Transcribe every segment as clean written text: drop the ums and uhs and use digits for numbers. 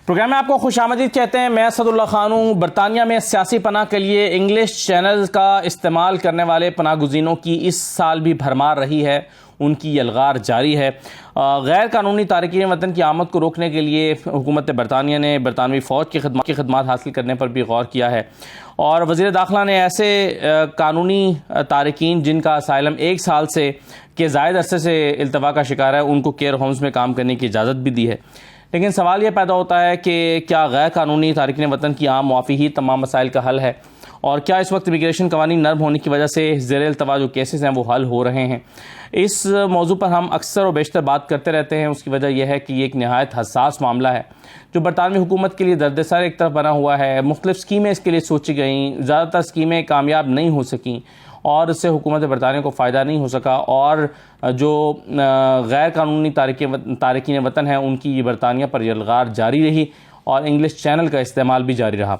Programme میں آپ کو خوش آمدید کہتے ہیں. میں اسد اللہ خان ہوں. برطانیہ میں سیاسی پناہ کے لیے انگلش چینل کا استعمال کرنے والے پناہ گزینوں کی اس سال بھی بھرمار رہی ہے. ان کی یلغار جاری ہے. غیر قانونی تارکین وطن کی آمد کو روکنے کے لیے حکومت برطانیہ نے برطانوی فوج کی خدمات حاصل کرنے پر بھی غور کیا ہے، اور وزیر داخلہ نے ایسے قانونی تارکین جن کا اسائلم 1 سال سے کے زائد عرصے سے التوا کا شکار ہے ان کو کیئر ہومز میں کام کرنے کی اجازت بھی دی ہے. لیکن سوال یہ پیدا ہوتا ہے کہ کیا غیر قانونی تارکین وطن کی عام معافی ہی تمام مسائل کا حل ہے، اور کیا اس وقت امیگریشن قوانین نرم ہونے کی وجہ سے زیر التوا جو کیسز ہیں وہ حل ہو رہے ہیں؟ اس موضوع پر ہم اکثر و بیشتر بات کرتے رہتے ہیں. اس کی وجہ یہ ہے کہ یہ ایک نہایت حساس معاملہ ہے جو برطانوی حکومت کے لیے درد سر ایک طرف بنا ہوا ہے. مختلف اسکیمیں اس کے لیے سوچی گئیں، زیادہ تر اسکیمیں کامیاب نہیں ہو سکیں اور اس سے حکومت برطانیہ کو فائدہ نہیں ہو سکا، اور جو غیر قانونی تارکین وطن ہیں ان کی برطانیہ پر یلغار جاری رہی اور انگلش چینل کا استعمال بھی جاری رہا.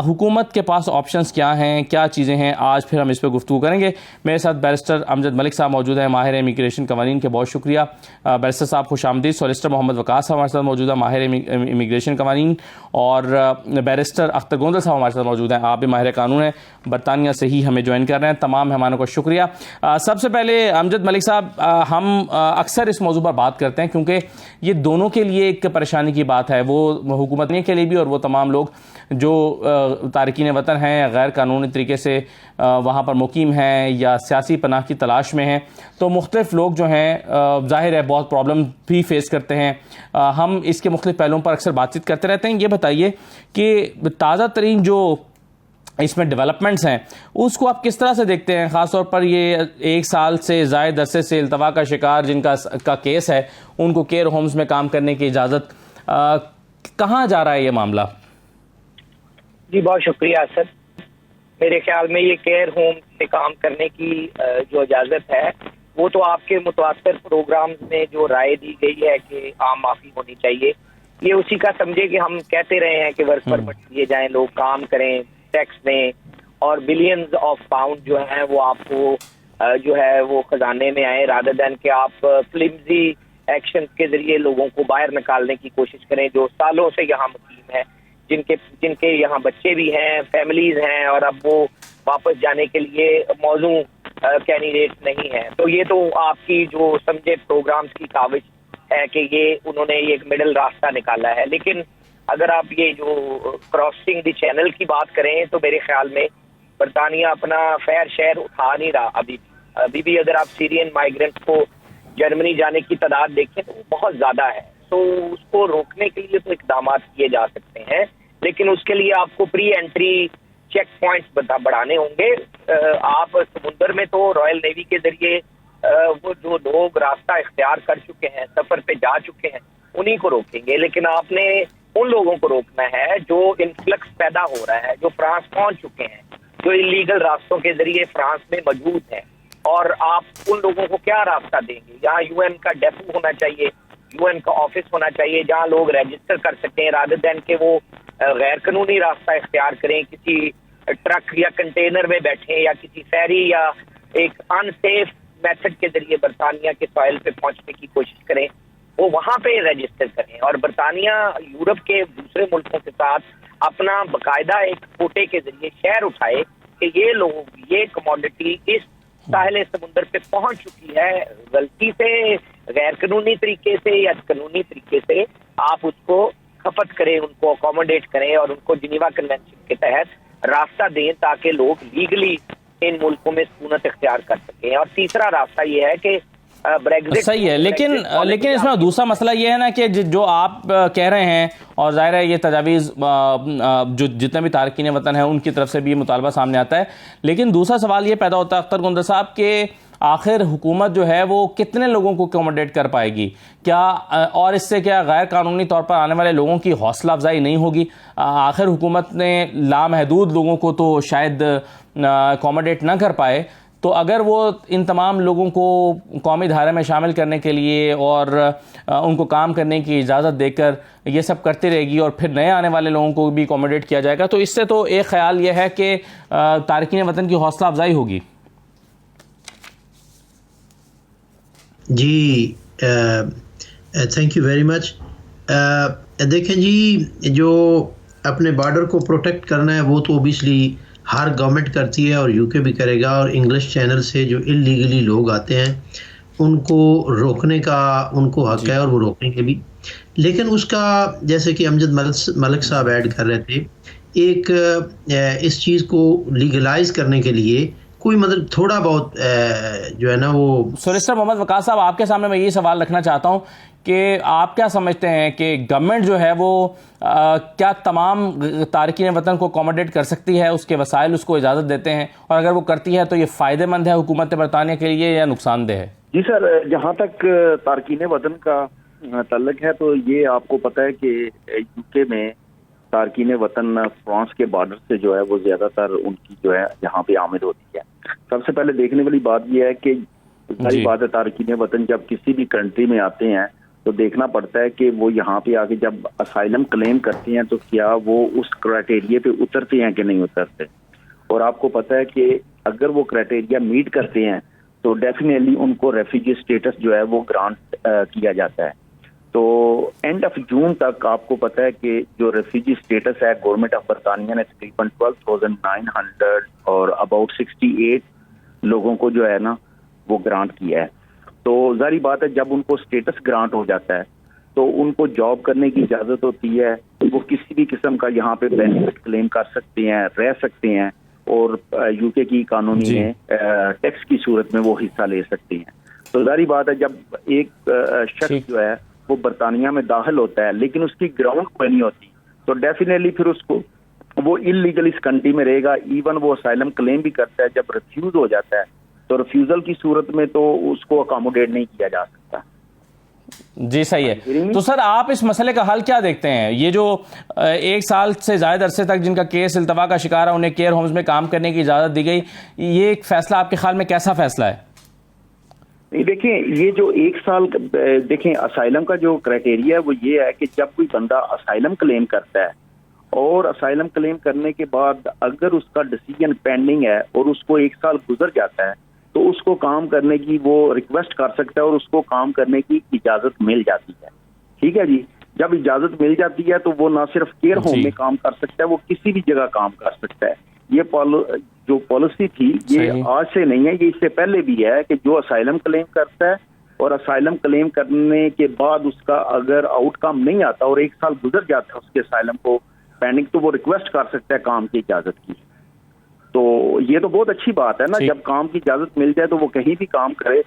حکومت کے پاس آپشنز کیا ہیں، کیا چیزیں ہیں، آج پھر ہم اس پہ گفتگو کریں گے. میرے ساتھ بیرسٹر امجد ملک صاحب موجود ہیں، ماہر امیگریشن قوانین کے. بہت شکریہ بیرسٹر صاحب، خوش آمدید. سولیسٹر محمد وقاص صاحب ہمارے ساتھ موجود ہیں، ماہر امیگریشن قوانین. اور بیرسٹر اختر گوندل صاحب ہمارے ساتھ موجود ہیں، آپ بھی ماہر قانون ہیں، برطانیہ سے ہی ہمیں جوائن کر رہے ہیں. تمام مہمانوں کو شکریہ. سب سے پہلے امجد ملک صاحب، ہم اکثر اس موضوع پر بات کرتے ہیں کیونکہ یہ دونوں کے لیے ایک پریشانی کی بات ہے، وہ حکومت کے لیے بھی اور وہ تمام لوگ جو تارکین وطن ہیں غیر قانونی طریقے سے وہاں پر مقیم ہیں یا سیاسی پناہ کی تلاش میں ہیں. تو مختلف لوگ جو ہیں ظاہر ہے بہت پرابلم بھی فیس کرتے ہیں. ہم اس کے مختلف پہلوؤں پر اکثر بات چیت کرتے رہتے ہیں. یہ بتائیے کہ تازہ ترین جو اس میں ڈیولپمنٹس ہیں اس کو آپ کس طرح سے دیکھتے ہیں؟ خاص طور پر یہ 1 سال سے زائد عرصے سے التوا کا شکار جن کا کیس ہے ان کو کیئر ہومز میں کام کرنے کی اجازت، کہاں جا رہا ہے یہ معاملہ؟ جی بہت شکریہ اسد. میرے خیال میں یہ کیئر ہوم میں کام کرنے کی جو اجازت ہے وہ تو آپ کے متواتر پروگرامز میں جو رائے دی گئی ہے کہ عام معافی ہونی چاہیے، یہ اسی کا سمجھے کہ ہم کہتے رہے ہیں کہ ورک پرمٹ دیے جائیں، لوگ کام کریں، ٹیکس دیں، اور بلینز آف پاؤنڈ جو ہیں وہ آپ کو جو ہے وہ خزانے میں آئیں، رادر دین کہ آپ فلمزی ایکشن کے ذریعے لوگوں کو باہر نکالنے کی کوشش کریں جو سالوں سے یہاں مقیم ہیں، جن کے یہاں بچے بھی ہیں، فیملیز ہیں، اور اب وہ واپس جانے کے لیے موزوں کینڈیڈیٹ نہیں ہیں. تو یہ تو آپ کی جو سمجھے پروگرامز کی کاوش ہے کہ یہ انہوں نے ایک مڈل راستہ نکالا ہے. لیکن اگر آپ یہ جو کراسنگ دی چینل کی بات کریں تو میرے خیال میں برطانیہ اپنا فیئر شیئر اٹھا نہیں رہا. ابھی بھی اگر آپ سیرین مائیگرنٹ کو جرمنی جانے کی تعداد دیکھیں تو وہ بہت زیادہ ہے. تو اس کو روکنے کے لیے تو اقدامات کیے جا سکتے ہیں، لیکن اس کے لیے آپ کو پری انٹری چیک پوائنٹس بڑھانے ہوں گے. آپ سمندر میں تو رائل نیوی کے ذریعے وہ جو لوگ راستہ اختیار کر چکے ہیں، سفر پہ جا چکے ہیں، انہی کو روکیں گے. لیکن آپ نے ان لوگوں کو روکنا ہے جو انفلکس پیدا ہو رہا ہے، جو فرانس پہنچ چکے ہیں، جو انلیگل راستوں کے ذریعے فرانس میں موجود ہیں. اور آپ ان لوگوں کو کیا راستہ دیں گے؟ یہاں یو این کا ڈیپو ہونا چاہیے، یو این کا آفس ہونا چاہیے جہاں لوگ رجسٹر کر سکیں، رادر دین کہ وہ غیر قانونی راستہ اختیار کریں، کسی ٹرک یا کنٹینر میں بیٹھیں یا کسی فیری یا ایک ان سیف میتھڈ کے ذریعے برطانیہ کے سوائل پہ پہنچنے کی کوشش کریں. وہ وہاں پہ رجسٹر کریں. اور برطانیہ یورپ کے دوسرے ملکوں کے ساتھ اپنا باقاعدہ ایک کوٹے کے ذریعے شیئر اٹھائے کہ یہ لوگ یہ کموڈٹی اس ساحل سمندر پہ پہنچ چکی ہے، غلطی سے، غیر قانونی طریقے سے یا قانونی طریقے سے، آپ اس کو کھپت کریں، ان کو اکوموڈیٹ کریں اور ان کو جنیوا کنونشن کے تحت راستہ دیں تاکہ لوگ لیگلی ان ملکوں میں سکونت اختیار کر سکیں. اور تیسرا راستہ یہ ہے کہ بریگزٹ صحیح ہے، لیکن اس میں دوسرا مسئلہ یہ ہے نا کہ جو آپ کہہ رہے ہیں، اور ظاہر ہے یہ تجاویز جو جتنے بھی تارکین وطن ہیں ان کی طرف سے بھی یہ مطالبہ سامنے آتا ہے. لیکن دوسرا سوال یہ پیدا ہوتا ہے اختر گوندل صاحب کہ آخر حکومت جو ہے وہ کتنے لوگوں کو اکوموڈیٹ کر پائے گی؟ کیا اور اس سے کیا غیر قانونی طور پر آنے والے لوگوں کی حوصلہ افزائی نہیں ہوگی؟ آخر حکومت نے لامحدود لوگوں کو تو شاید اکوموڈیٹ نہ کر پائے، تو اگر وہ ان تمام لوگوں کو قومی دھارے میں شامل کرنے کے لیے اور ان کو کام کرنے کی اجازت دے کر یہ سب کرتی رہے گی اور پھر نئے آنے والے لوگوں کو بھی اکوموڈیٹ کیا جائے گا، تو اس سے تو ایک خیال یہ ہے کہ تارکین وطن کی حوصلہ افزائی ہوگی. جی تھینک یو ویری مچ. دیکھیں جی، جو اپنے بارڈر کو پروٹیکٹ کرنا ہے وہ تو اوبیسلی ہر گورنمنٹ کرتی ہے اور یو کے بھی کرے گا، اور انگلش چینل سے جو انلیگلی لوگ آتے ہیں ان کو روکنے کا ان کو حق ہے اور وہ روکیں گے بھی. لیکن اس کا جیسے کہ امجد ملک صاحب ایڈ کر رہے تھے، ایک اس چیز کو لیگلائز کرنے کے لیے کوئی مطلب تھوڑا بہت جو ہے نا وہ. سولیسٹر محمد وقاص صاحب، آپ کے سامنے میں یہ سوال رکھنا چاہتا ہوں کہ آپ کیا سمجھتے ہیں کہ گورنمنٹ جو ہے وہ کیا تمام تارکین وطن کو اکوموڈیٹ کر سکتی ہے؟ اس کے وسائل اس کو اجازت دیتے ہیں؟ اور اگر وہ کرتی ہے تو یہ فائدہ مند ہے حکومت برطانیہ کے لیے یا نقصان دہ ہے؟ جی سر، جہاں تک تارکین وطن کا تعلق ہے تو یہ آپ کو پتہ ہے کہ یو کے میں تارکین وطن فرانس کے بارڈر سے جو ہے وہ زیادہ تر ان کی جو ہے یہاں پہ آمد ہوتی ہے. سب سے پہلے دیکھنے والی بات یہ ہے کہ ساری بات ہے تارکین وطن جب کسی بھی کنٹری میں آتے ہیں تو دیکھنا پڑتا ہے کہ وہ یہاں پہ آ کے جب اسائلم کلیم کرتے ہیں تو کیا وہ اس کرائٹیریا پہ اترتے ہیں کہ نہیں اترتے. اور آپ کو پتہ ہے کہ اگر وہ کرائٹیریا میٹ کرتے ہیں تو ڈیفینیٹلی ان کو ریفیوجی اسٹیٹس جو ہے وہ گرانٹ کیا جاتا ہے. تو اینڈ آف جون تک آپ کو پتہ ہے کہ جو ریفیوجی اسٹیٹس ہے گورنمنٹ آف برطانیہ نے تقریباً 12,900 اور اباؤٹ 68 لوگوں کو جو ہے نا وہ گرانٹ کیا ہے. تو ظاہری بات ہے جب ان کو اسٹیٹس گرانٹ ہو جاتا ہے تو ان کو جاب کرنے کی اجازت ہوتی ہے، وہ کسی بھی قسم کا یہاں پہ بینیفٹ کلیم کر سکتے ہیں، رہ سکتے ہیں، اور یو کے کی قانونی میں ٹیکس کی صورت میں وہ حصہ لے سکتے ہیں. تو ظاہری بات ہے جب ایک شخص جو ہے وہ برطانیہ میں داخل ہوتا ہے لیکن اس کی گراؤنڈ کوئی نہیں ہوتی تو ڈیفینیٹلی پھر اس کو وہ انلیگل اس کنٹری میں رہے گا. ایون وہ اسائلم کلیم بھی کرتا ہے، جب ریفیوز ہو جاتا ہے تو ریفیوزل کی صورت میں تو اس کو اکاموڈیٹ نہیں کیا جا سکتا. جی صحیح ہے. تو سر آپ اس مسئلے کا حل کیا دیکھتے ہیں؟ یہ جو 1 سال سے زائد عرصے تک جن کا کیس التوا کا شکار ہے انہیں کیئر ہومز میں کام کرنے کی اجازت دی گئی، یہ ایک فیصلہ آپ کے خیال میں کیسا فیصلہ ہے؟ نہیں دیکھیں، یہ جو 1 سال دیکھیں اسائلم کا جو کرائٹیریا ہے وہ یہ ہے کہ جب کوئی بندہ اسائلم کلیم کرتا ہے اور اسائلم کلیم کرنے کے بعد اگر اس کا ڈیسیجن پینڈنگ ہے اور اس کو 1 سال گزر جاتا ہے تو اس کو کام کرنے کی وہ ریکویسٹ کر سکتا ہے اور اس کو کام کرنے کی اجازت مل جاتی ہے. ٹھیک ہے جی، جب اجازت مل جاتی ہے تو وہ نہ صرف کیئر ہوم میں کام کر سکتا ہے، وہ کسی بھی جگہ کام کر سکتا ہے. یہ جو پالیسی تھی یہ آج سے نہیں ہے، یہ اس سے پہلے بھی ہے کہ جو اسائلم کلیم کرتا ہے اور اسائلم کلیم کرنے کے بعد اس کا اگر آؤٹ کم نہیں آتا اور 1 سال گزر جاتا ہے اس کے اسائلم کو پینڈنگ تو وہ ریکویسٹ کر سکتا ہے کام کی اجازت کی. تو یہ تو بہت اچھی بات ہے نا، جب کام کی اجازت مل جائے تو وہ کہیں بھی کام کرے،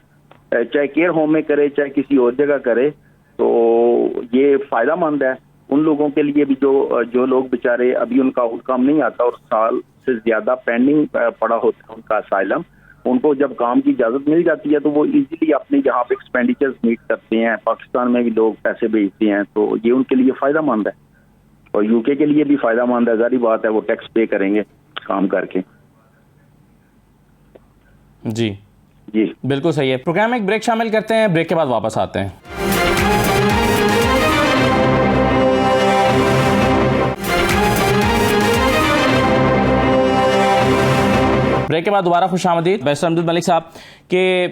چاہے کیئر ہوم میں کرے چاہے کسی اور جگہ کرے. تو یہ فائدہ مند ہے ان لوگوں کے لیے بھی جو لوگ بیچارے ابھی ان کا آؤٹ کم نہیں آتا اور سال سے زیادہ پینڈنگ پڑا ہوتا ہے ان کا اسائلم، ان کو جب کام کی اجازت مل جاتی ہے تو وہ ایزیلی اپنے یہاں پہ ایکسپینڈیچرز میٹ کرتے ہیں. پاکستان میں بھی لوگ پیسے بھیجتے ہیں تو یہ ان کے لیے فائدہ مند ہے اور یو کے لیے بھی فائدہ مند ہے. ظاہری بات ہے وہ ٹیکس پے کریں گے کام کر کے. جی بالکل صحیح ہے. پروگرام میں ایک بریک شامل کرتے ہیں، بریک کے بعد واپس آتے ہیں. بریک کے بعد دوبارہ خوش آمدید. بیرسٹر امجد ملک صاحب کہ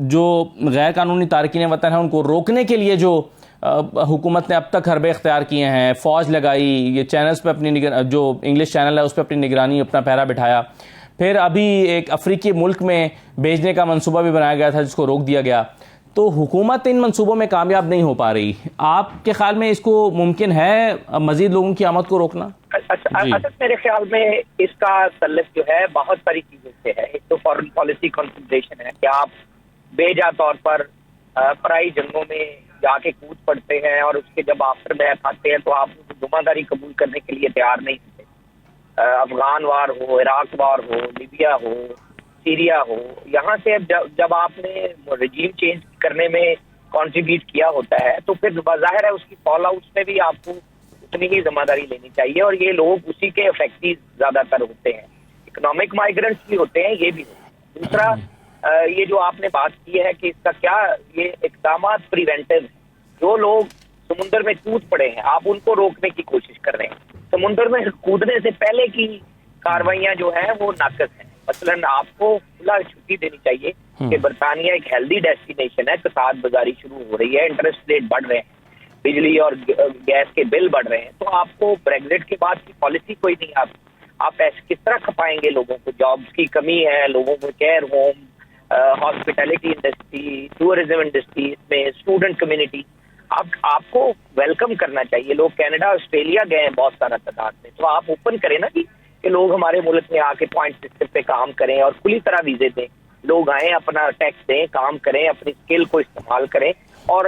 جو غیر قانونی تارکین وطن ہیں ان کو روکنے کے لیے جو حکومت نے اب تک حربے اختیار کیے ہیں، فوج لگائی، یہ چینلز پہ اپنی جو انگلش چینل ہے اس پہ اپنی نگرانی اپنا پہرا بٹھایا، پھر ابھی ایک افریقی ملک میں بھیجنے کا منصوبہ بھی بنایا گیا تھا جس کو روک دیا گیا، تو حکومت ان منصوبوں میں کامیاب نہیں ہو پا رہی. آپ کے خیال میں اس کو ممکن ہے مزید لوگوں کی آمد کو روکنا؟ میرے خیال میں اس کا تعلق جو ہے بہت ساری چیزوں سے ہے. ایک تو فارن پالیسی کنسنٹریشن ہے کہ آپ بے جا طور پر پرائی جنگوں میں جا کے کود پڑتے ہیں اور اس کے جب آفٹر بیتھ آتے ہیں تو آپ ذمہ داری قبول کرنے کے لیے تیار نہیں ہوتے. افغان وار ہو، عراق وار ہو، لیبیا ہو، سیریا ہو، یہاں سے جب آپ نے رجیم چینج کرنے میں کنٹریبیوٹ کیا ہوتا ہے تو پھر بظاہر ہے اس کی فال آؤٹ میں بھی آپ کو اتنی ہی ذمہ داری لینی چاہیے. اور یہ لوگ اسی کے افیکٹو زیادہ تر ہوتے ہیں، اکنامک مائیگرنٹس بھی ہوتے ہیں، یہ بھی ہوتے ہیں. دوسرا یہ جو آپ نے بات کی ہے کہ اس کا کیا یہ اقدامات پریونٹیو ہیں. جو لوگ سمندر میں کود پڑے ہیں آپ ان کو روکنے کی کوشش کر رہے ہیں. سمندر میں کودنے سے پہلے کی کاروائیاں جو ہیں وہ ناقص ہیں. مثلاً آپ کو کھلا چھٹی دینی چاہیے کہ برطانیہ ایک ہیلدی ڈیسٹینیشن ہے، اقتصاد بازاری شروع ہو رہی ہے، انٹرسٹ ریٹ بڑھ رہے ہیں، بجلی اور گیس کے بل بڑھ رہے ہیں, تو آپ کو بریگزٹ کے بعد کی پالیسی کوئی نہیں, آپ ایسے کس طرح کھپائیں گے لوگوں کو؟ جابس کی کمی ہے, لوگوں کو care home, hospitality industry, tourism industry, اس میں اسٹوڈنٹ کمیونٹی, آپ کو ویلکم کرنا چاہیے. لوگ کینیڈا آسٹریلیا گئے ہیں بہت سارا تعداد میں, تو آپ اوپن کریں نا کہ لوگ ہمارے ملک میں آ کے پوائنٹ سسٹم پہ کام کریں اور کھلی طرح ویزے دیں, لوگ آئیں, اپنا ٹیکس دیں, کام کریں, اپنی اسکل کو استعمال کریں اور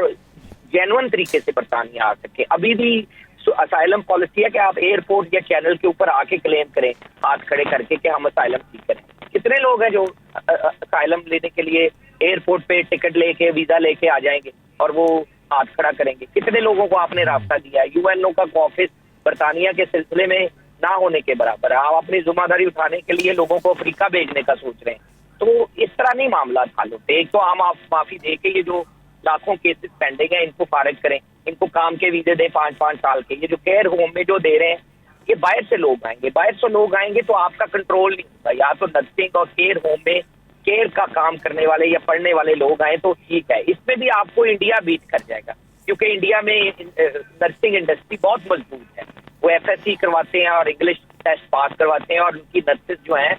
جینون طریقے سے برطانیہ آ سکے. ابھی بھی اسائلم پالیسی ہے کہ آپ ایئرپورٹ یا چینل کے اوپر آ کے کلیم کریں ہاتھ کھڑے کر کے کہ ہم اسائلم سیکر ہیں. کتنے لوگ ہیں جو اسائلم لینے کے لیے ایئرپورٹ پہ ٹکٹ لے کے ویزا لے کے آ جائیں گے اور وہ ہاتھ کھڑا کریں گے؟ کتنے لوگوں کو آپ نے رابطہ دیا ہے؟ یو این او کا آفس برطانیہ کے سلسلے میں نہ ہونے کے برابر ہے. آپ اپنی ذمہ داری اٹھانے کے لیے لوگوں کو افریقہ بھیجنے کا سوچ رہے ہیں. تو اس طرح نہیں معاملات حل ہوتے. ایک تو ہم آپ معافی دے کے یہ جو لاکھوں کیسز پینڈنگ ہیں ان کو فارغ کریں, ان کو کام کے ویزے دیں 5-5 سال کے. یہ جو کیئر ہوم میں جو دے رہے ہیں یہ باہر سے لوگ آئیں گے, باہر سے لوگ آئیں گے تو آپ کا کنٹرول نہیں ہوگا. یا تو نرسنگ اور کیئر ہوم میں کیئر کا کام کرنے والے یا پڑھنے والے لوگ آئیں تو ٹھیک ہے. اس میں بھی آپ کو انڈیا بیٹ کر جائے گا کیونکہ انڈیا میں نرسنگ انڈسٹری بہت مضبوط ہے. وہ ایف ایس سی کرواتے ہیں اور انگلش ٹیسٹ پاس کرواتے ہیں, اور ان کی نرسز جو ہیں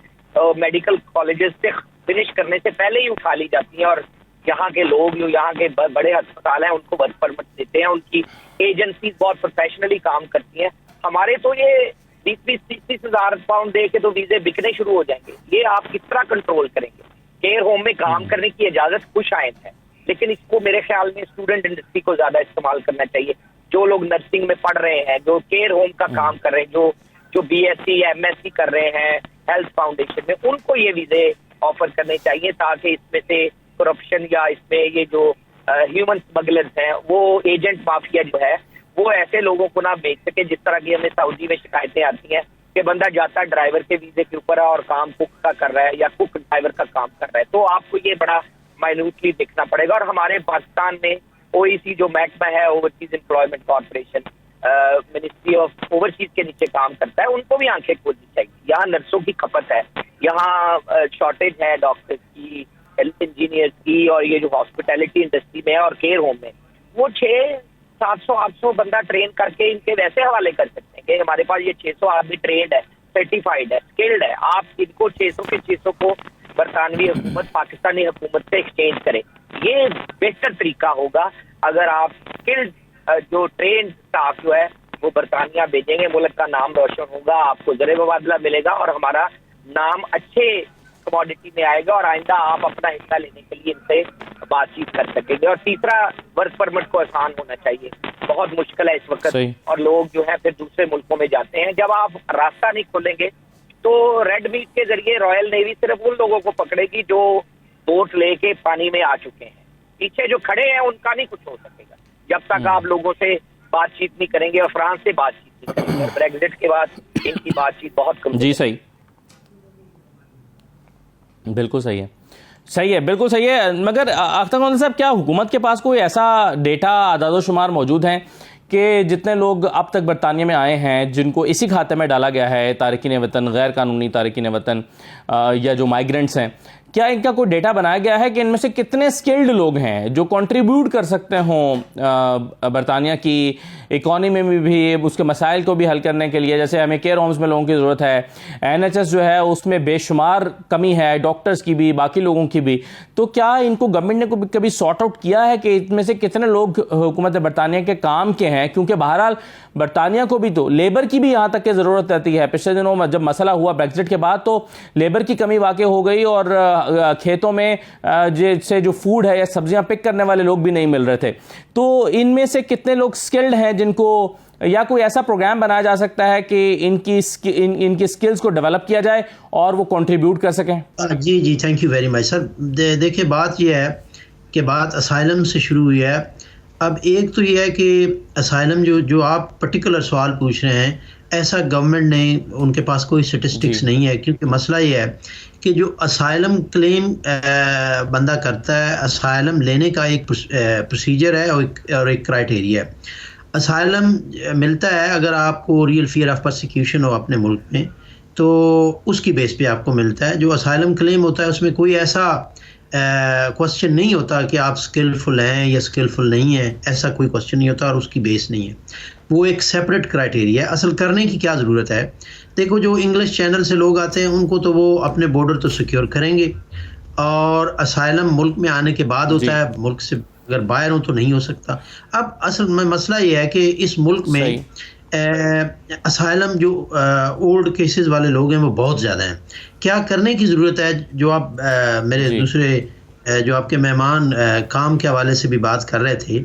میڈیکل کالجز سے فنش کرنے سے پہلے ہی اٹھا لی جاتی ہیں, اور یہاں کے لوگ جو یہاں کے بڑے ہسپتال ہیں ان کو ورک پرمٹ دیتے ہیں. ان کی ایجنسیز بہت پروفیشنلی کام کرتی ہیں. ہمارے تو یہ 20-30 ہزار پاؤنڈ دے کے تو ویزے بکنے شروع ہو جائیں گے. یہ آپ کس طرح کنٹرول کریں گے؟ کیئر ہوم میں کام کرنے کی اجازت خوش آئند ہے, لیکن اس کو میرے خیال میں اسٹوڈنٹ انڈسٹری کو زیادہ استعمال کرنا چاہیے. جو لوگ نرسنگ میں پڑھ رہے ہیں, جو کیئر ہوم کا کام کر رہے ہیں, جو B S C M S C کر رہے ہیں ہیلتھ فاؤنڈیشن میں, ان کو یہ ویزے آفر کرنے چاہیے تاکہ اس میں سے کرپشن یا اس میں یہ جو ہیومن اسمگلرز ہیں, وہ ایجنٹ مافیا جو ہے وہ ایسے لوگوں کو نہ بیچ سکے. جس طرح کی ہمیں سعودی میں شکایتیں آتی ہیں کہ بندہ جاتا ہے ڈرائیور کے ویزے کے اوپر اور کام کوک کا کر رہا ہے یا کوک ڈرائیور کا کام کر رہا ہے. تو آپ کو یہ بڑا مائنوٹلی دیکھنا پڑے گا. اور ہمارے پاکستان میں او ای سی جو محکمہ ہے overseas employment corporation, ministry of overseas کے نیچے کام کرتا ہے, ان کو بھی آنکھیں کھولنی چاہیے. یہاں نرسوں کی کھپت ہے, یہاں شارٹیج ہے ڈاکٹرز کی, ہیلتھ انجینئرز کی, اور یہ جو ہاسپٹیلٹی انڈسٹری میں اور کیئر ہوم میں وہ 600-700-800 بندہ ٹرین کر کے ان کے ویسے حوالے کر سکتے ہیں کہ ہمارے پاس یہ 600 آدمی ٹرینڈ ہے, سرٹیفائڈ ہے, اسکلڈ ہے. آپ ان کو 600 کے 600 کو برطانوی حکومت پاکستانی حکومت سے ایکسچینج کریں. یہ بہتر طریقہ ہوگا اگر آپ اسکلڈ جو ٹرینڈ اسٹاف جو ہے وہ برطانیہ بھیجیں گے. ملک کا نام روشن ہوگا, آپ کو زر مبادلہ ملے گا اور ہمارا نام اچھے کموڈٹی میں آئے گا, اور آئندہ آپ اپنا حصہ لینے کے لیے ان سے بات چیت کر سکیں گے. اور تیسرا, ورک پرمٹ کو آسان ہونا چاہیے. بہت مشکل ہے اس وقت, اور لوگ جو ہیں پھر دوسرے ملکوں میں جاتے ہیں. جب آپ راستہ نہیں کھولیں گے تو ریڈ میٹ کے ذریعے رائل نیوی صرف ان لوگوں کو پکڑے گی جو بوٹ لے کے پانی میں آ چکے ہیں. پیچھے جو کھڑے ہیں ان کا نہیں کچھ ہو سکے گا جب تک آپ لوگوں سے بات چیت نہیں کریں گے, اور فرانس سے بات چیت نہیں کریں گے. بریگزٹ کے بعد ان کی بات چیت بہت کم. جی صحیح, بالکل صحیح ہے, صحیح ہے, بالکل صحیح ہے. مگر اختر محمد صاحب, کیا حکومت کے پاس کوئی ایسا ڈیٹا, اعداد و شمار موجود ہیں کہ جتنے لوگ اب تک برطانیہ میں آئے ہیں جن کو اسی کھاتے میں ڈالا گیا ہے, تارکین وطن, غیر قانونی تارکین وطن یا جو مائیگرنٹس ہیں, کیا ان کا کوئی ڈیٹا بنایا گیا ہے کہ ان میں سے کتنے سکلڈ لوگ ہیں جو کنٹریبیوٹ کر سکتے ہوں برطانیہ کی اکانومی میں بھی, اس کے مسائل کو بھی حل کرنے کے لیے؟ جیسے ہمیں کیئر ہومز میں لوگوں کی ضرورت ہے, این ایچ ایس جو ہے اس میں بے شمار کمی ہے, ڈاکٹرز کی بھی, باقی لوگوں کی بھی. تو کیا ان کو گورنمنٹ نے کبھی سارٹ آؤٹ کیا ہے کہ ان میں سے کتنے لوگ حکومت برطانیہ کے کام کے ہیں؟ کیونکہ بہرحال برطانیہ کو بھی تو لیبر کی بھی یہاں تک کی ضرورت رہتی ہے. پچھلے دنوں جب مسئلہ ہوا بریگزٹ کے بعد تو لیبر کی کمی واقع ہو گئی, اور کھیتوں میں جیسے جو فوڈ ہے یا سبزیاں پک کرنے والے لوگ بھی نہیں مل رہے تھے. تو ان میں سے کتنے لوگ سکلڈ ہیں جن کو, یا کوئی ایسا پروگرام بنایا جا سکتا ہے کہ ان کی سکلز کو ڈیولپ کیا جائے اور وہ کنٹریبیوٹ کر سکیں؟ جی تھینک یو ویری مچ سر. دیکھیں بات یہ ہے کہ بات اسائلم سے شروع ہوئی ہے. اب ایک تو یہ ہے کہ اسائلم جو آپ پرٹیکولر سوال پوچھ رہے ہیں, ایسا گورنمنٹ نے, ان کے پاس کوئی سٹیسٹکس نہیں ہے. کیونکہ مسئلہ یہ ہے کہ جو اسائلم کلیم بندہ کرتا ہے, اسائلم لینے کا ایک پروسیجر ہے اور ایک کرائٹیریا ہے. اسائلم ملتا ہے اگر آپ کو ریئل فیئر آف پرسیکیوشن ہو اپنے ملک میں, تو اس کی بیس پہ آپ کو ملتا ہے. جو اسائلم کلیم ہوتا ہے اس میں کوئی ایسا کوشچن نہیں ہوتا کہ آپ اسکلفل ہیں یا اسکلفل نہیں ہیں، ایسا کوئی کوشچن نہیں ہوتا اور اس کی بیس نہیں ہے، وہ ایک سیپریٹ کرائٹیریا ہے۔ اصل کرنے کی کیا ضرورت ہے؟ دیکھو جو انگلش چینل سے لوگ آتے ہیں ان کو تو وہ اپنے بارڈر تو سیکیور کریں گے، اور اسائلم ملک میں آنے کے بعد ہوتا ہے، ملک سے اگر باہر ہوں تو نہیں ہو سکتا۔ اب اصل میں مسئلہ یہ ہے کہ اس ملک میں اسائلم جو اولڈ کیسز والے لوگ ہیں وہ بہت زیادہ ہیں۔ کیا کرنے کی ضرورت ہے؟ جو آپ میرے دوسرے جو آپ کے مہمان کام کے حوالے سے بھی بات کر رہے تھے،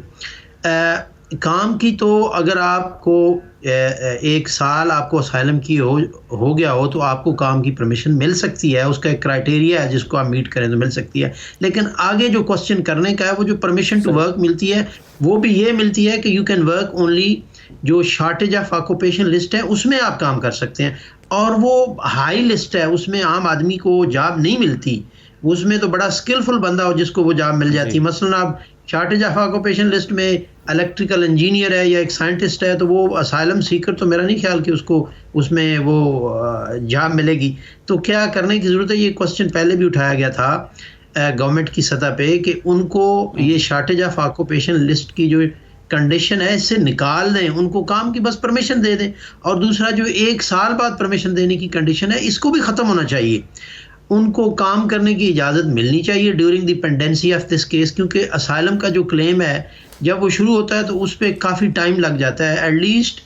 کام کی تو اگر آپ کو 1 سال آپ کو اسائلم کی ہو گیا ہو تو آپ کو کام کی پرمیشن مل سکتی ہے، اس کا ایک کرائٹیریا ہے جس کو آپ میٹ کریں تو مل سکتی ہے۔ لیکن آگے جو کوسچن کرنے کا ہے وہ جو پرمیشن ٹو ورک ملتی ہے وہ بھی یہ ملتی ہے کہ یو کین ورک اونلی، جو شارٹیج آف آکوپیشن لسٹ ہے اس میں آپ کام کر سکتے ہیں، اور وہ ہائی لسٹ ہے، اس میں عام آدمی کو جاب نہیں ملتی، اس میں تو بڑا اسکلفل بندہ ہو جس کو وہ جاب مل جاتی ہے۔ مثلاً آپ شارٹیج آف آکوپیشن لسٹ میں الیکٹریکل انجینئر ہے یا ایک سائنٹسٹ ہے تو وہ اسائلم سیکر تو میرا نہیں خیال کہ اس میں وہ جاب ملے گی۔ تو کیا کرنے کی ضرورت ہے؟ یہ کوسچن پہلے بھی اٹھایا گیا تھا گورنمنٹ کی سطح پہ کہ ان کو یہ شارٹیج آف آکوپیشن لسٹ کی جو کنڈیشن ہے اس سے نکال دیں، ان کو کام کی بس پرمیشن دے دیں، اور دوسرا جو 1 سال بعد پرمیشن دینے کی کنڈیشن ہے اس کو بھی ختم ہونا چاہیے۔ ان کو کام کرنے کی اجازت ملنی چاہیے during the pendency of this case, کیونکہ اسائلم کا جو کلیم ہے جب وہ شروع ہوتا ہے تو اس پہ کافی ٹائم لگ جاتا ہے، ایٹ لیسٹ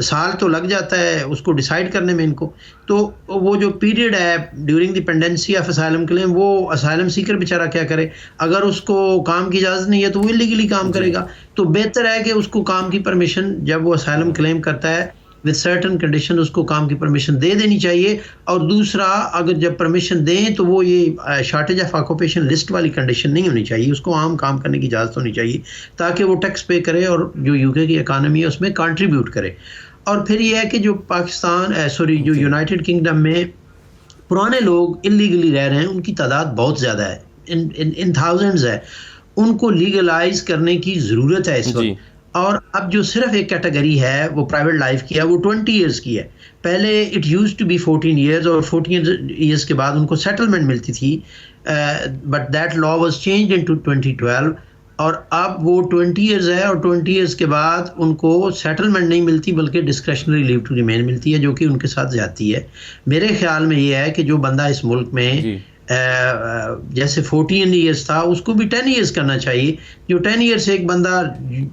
سال تو لگ جاتا ہے اس کو ڈیسائیڈ کرنے میں ان کو۔ تو وہ جو پیریڈ ہے during the pendency of asylum claim, وہ اسائلم سیکر بیچارہ کیا کرے؟ اگر اس کو کام کی اجازت نہیں ہے تو وہ الیگلی کام کرے گا۔ تو بہتر ہے کہ اس کو کام کی پرمیشن جب وہ اسائلم کلیم کرتا ہے with certain condition اس کو کام کی پرمیشن دے دینی چاہیے، اور دوسرا اگر جب پرمیشن دیں تو وہ یہ شارٹیج آف آکوپیشن لسٹ والی کنڈیشن نہیں ہونی چاہیے، اس کو عام کام کرنے کی اجازت ہونی چاہیے تاکہ وہ ٹیکس پے کرے اور جو یو کے کی اکانومی ہے اس میں کنٹریبیوٹ کرے۔ اور پھر یہ ہے کہ جو جو یونائٹڈ کنگڈم میں پرانے لوگ اللیگلی رہ رہے ہیں ان کی تعداد بہت زیادہ ہے، ان تھاؤزنڈز ہے، ان کو لیگلائز کرنے کی ضرورت ہے اس وقت۔ اور اب جو صرف ایک کیٹیگری ہے وہ پرائیویٹ لائف کی ہے، وہ 20 ایئرس کی ہے۔ پہلے it used to be 14 years, اور 14 ایئرس کے بعد ان کو سیٹلمنٹ ملتی تھی، but that law was changed into 2012، اور اب وہ 20 ایئرز ہے، اور 20 ایئرس کے بعد ان کو سیٹلمنٹ نہیں ملتی بلکہ ڈسکریشنری لیو ٹو ریمین ملتی ہے، جو کہ ان کے ساتھ زیادتی ہے۔ میرے خیال میں یہ ہے کہ جو بندہ اس ملک میں جیسے 14 ایئرس تھا اس کو بھی 10 ایئرس کرنا چاہیے۔ جو 10 ایئرس ایک بندہ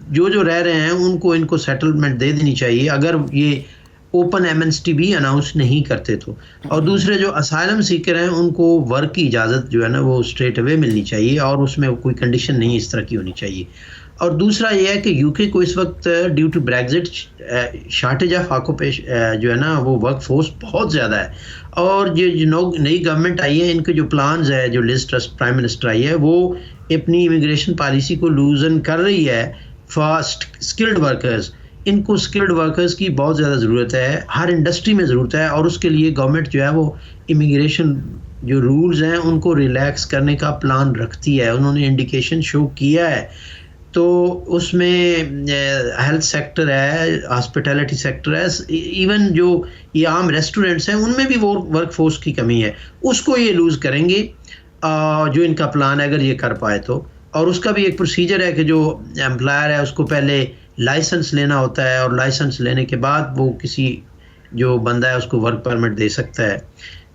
جو رہ رہے ہیں ان کو سیٹلمنٹ دے دینی چاہیے اگر یہ اوپن ایمنسٹی بھی اناؤنس نہیں کرتے تو۔ اور دوسرے جو اسائلم سیکر ہیں ان کو ورک کی اجازت جو ہے نا وہ اسٹریٹ اوے ملنی چاہیے، اور اس میں کوئی کنڈیشن نہیں اس طرح کی ہونی چاہیے۔ اور دوسرا یہ ہے کہ یو کے کو اس وقت due to Brexit shortage of occupation جو ہے نا وہ ورک فورس بہت زیادہ ہے، اور جو نئی گورنمنٹ آئی ہے ان کے جو پلانز ہے، جو لسٹ پرائم منسٹر آئی ہے وہ اپنی امیگریشن پالیسی کو لوزن کر رہی ہے فار اسکلڈ ورکرز۔ ان کو اسکلڈ ورکرز کی بہت زیادہ ضرورت ہے، ہر انڈسٹری میں ضرورت ہے، اور اس کے لیے گورنمنٹ جو ہے وہ امیگریشن جو رولز ہیں ان کو ریلیکس کرنے کا پلان رکھتی ہے، انہوں نے انڈیکیشن شو کیا ہے۔ تو اس میں ہیلتھ سیکٹر ہے، ہاسپٹیلٹی سیکٹر ہے، ایون جو یہ عام ریسٹورینٹس ہیں ان میں بھی وہ ورک فورس کی کمی ہے، اس کو یہ لوز کریں گے جو ان کا پلان ہے اگر یہ کر پائے تو۔ اور اس کا بھی ایک پروسیجر ہے کہ جو امپلائر ہے اس کو پہلے لائسنس لینا ہوتا ہے، اور لائسنس لینے کے بعد وہ کسی جو بندہ ہے اس کو ورک پرمٹ دے سکتا ہے۔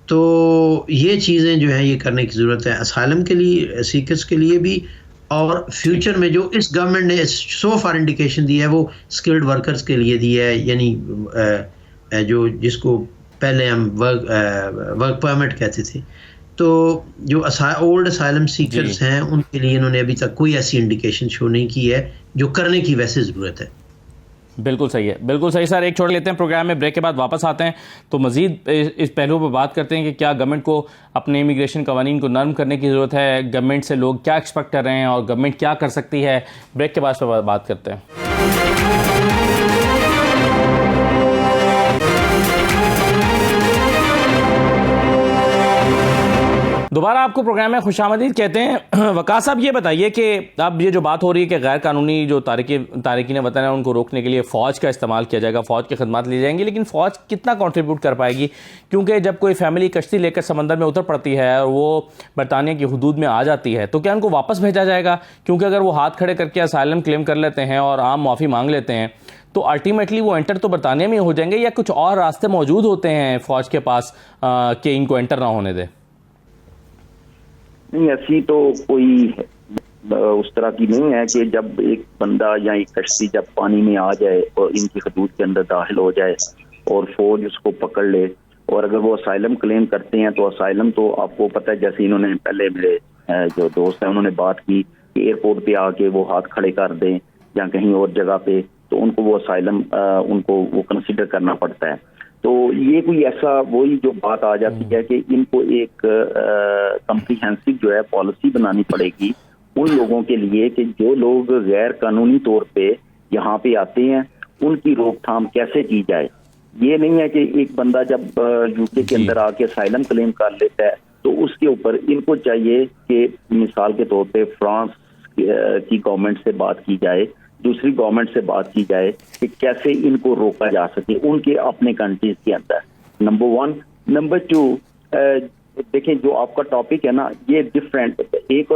تو یہ چیزیں جو ہیں یہ کرنے کی ضرورت ہے اسائلم کے لیے، سیکرز کے لیے بھی، اور فیوچر میں جو اس گورنمنٹ نے سو فار انڈیکیشن دی ہے وہ اسکلڈ ورکرز کے لیے دی ہے، یعنی جو جس کو پہلے ہم ورک پرمٹ کہتے تھے۔ تو جو اولڈ اسائلم سیکرز ہیں ان کے لیے انہوں نے ابھی تک کوئی ایسی انڈیکیشن شو نہیں کی ہے جو کرنے کی ویسے ضرورت ہے۔ بالکل صحیح ہے، بالکل صحیح سر۔ ایک چھوڑ لیتے ہیں پروگرام میں، بریک کے بعد واپس آتے ہیں تو مزید اس پہلو پہ بات کرتے ہیں کہ کیا گورنمنٹ کو اپنے امیگریشن قوانین کو نرم کرنے کی ضرورت ہے، گورنمنٹ سے لوگ کیا ایکسپیکٹ کر رہے ہیں اور گورنمنٹ کیا کر سکتی ہے۔ بریک کے بعد پہ بات کرتے ہیں۔ دوبارہ آپ کو پروگرام میں خوش آمدید کہتے ہیں۔ وقاص صاحب یہ بتائیے کہ اب یہ جو بات ہو رہی ہے کہ غیر قانونی جو تارکین وطن ہیں ان کو روکنے کے لیے فوج کا استعمال کیا جائے گا، فوج کی خدمات لی جائیں گی، لیکن فوج کتنا کنٹریبیوٹ کر پائے گی؟ کیونکہ جب کوئی فیملی کشتی لے کر سمندر میں اتر پڑتی ہے اور وہ برطانیہ کی حدود میں آ جاتی ہے تو کیا ان کو واپس بھیجا جائے گا؟ کیونکہ اگر وہ ہاتھ کھڑے کر کے اسائلم کلیم کر لیتے ہیں اور عام معافی مانگ لیتے ہیں تو الٹیمیٹلی وہ انٹر تو برطانیہ میں ہو جائیں گے، یا کچھ اور راستے موجود ہوتے ہیں فوج کے پاس کہ ان کو انٹر نہ ہونے دے؟ نہیں، ایسی تو کوئی اس طرح کی نہیں ہے کہ جب ایک بندہ یا ایک کشتی جب پانی میں آ جائے اور ان کی حدود کے اندر داخل ہو جائے اور فوج اس کو پکڑ لے، اور اگر وہ اسائلم کلیم کرتے ہیں تو اسائلم تو آپ کو پتہ ہے، جیسے انہوں نے پہلے میرے جو دوست ہیں انہوں نے بات کی کہ ایئرپورٹ پہ آ کے وہ ہاتھ کھڑے کر دیں یا کہیں اور جگہ پہ، تو ان کو وہ اسائلم ان کو وہ کنسیڈر کرنا پڑتا ہے۔ تو یہ کوئی ایسا وہی جو بات آ جاتی ہے کہ ان کو ایک کمپریہنسو جو ہے پالیسی بنانی پڑے گی ان لوگوں کے لیے کہ جو لوگ غیر قانونی طور پہ یہاں پہ آتے ہیں ان کی روک تھام کیسے کی جائے۔ یہ نہیں ہے کہ ایک بندہ جب یو کے کے اندر آ کے اسائلم کلیم کر لیتا ہے تو اس کے اوپر ان کو چاہیے کہ مثال کے طور پہ فرانس کی گورنمنٹ سے بات کی جائے، دوسری گورنمنٹ سے بات کی جائے کہ کیسے ان کو روکا جا سکے ان کے اپنے کنٹریز کے اندر، نمبر 1۔ نمبر 2، دیکھیں جو آپ کا ٹاپک ہے نا یہ ڈفرینٹ، ایک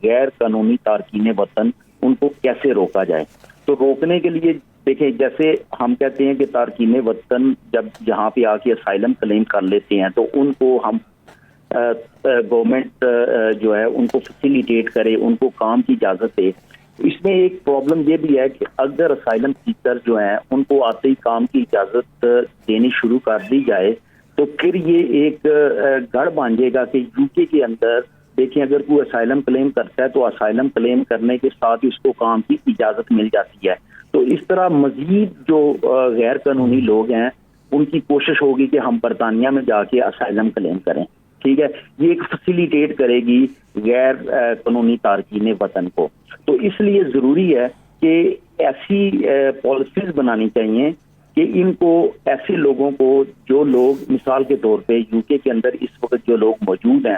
غیر قانونی تارکین وطن ان کو کیسے روکا جائے۔ تو روکنے کے لیے دیکھیں جیسے ہم کہتے ہیں کہ تارکین وطن جب یہاں پہ آ کے اسائلم کلیم کر لیتے ہیں تو ان کو ہم گورنمنٹ جو ہے ان کو فیسیلیٹیٹ کرے، ان کو کام کی اجازت دے۔ اس میں ایک پرابلم یہ بھی ہے کہ اگر اسائلم سیکر جو ہیں ان کو آتے ہی کام کی اجازت دینی شروع کر دی جائے تو پھر یہ ایک گڑھ بن جائے گا کہ یو کے اندر دیکھیں اگر کوئی اسائلم کلیم کرتا ہے تو اسائلم کلیم کرنے کے ساتھ اس کو کام کی اجازت مل جاتی ہے۔ تو اس طرح مزید جو غیر قانونی لوگ ہیں ان کی کوشش ہوگی کہ ہم برطانیہ میں جا کے اسائلم کلیم کریں، ٹھیک ہے۔ یہ ایک فیسیلیٹیٹ کرے گی غیر قانونی تارکین وطن کو۔ تو اس لیے ضروری ہے کہ ایسی پالیسیز بنانی چاہیے کہ ان کو ایسے لوگوں کو جو لوگ مثال کے طور پہ یو کے اندر اس وقت جو لوگ موجود ہیں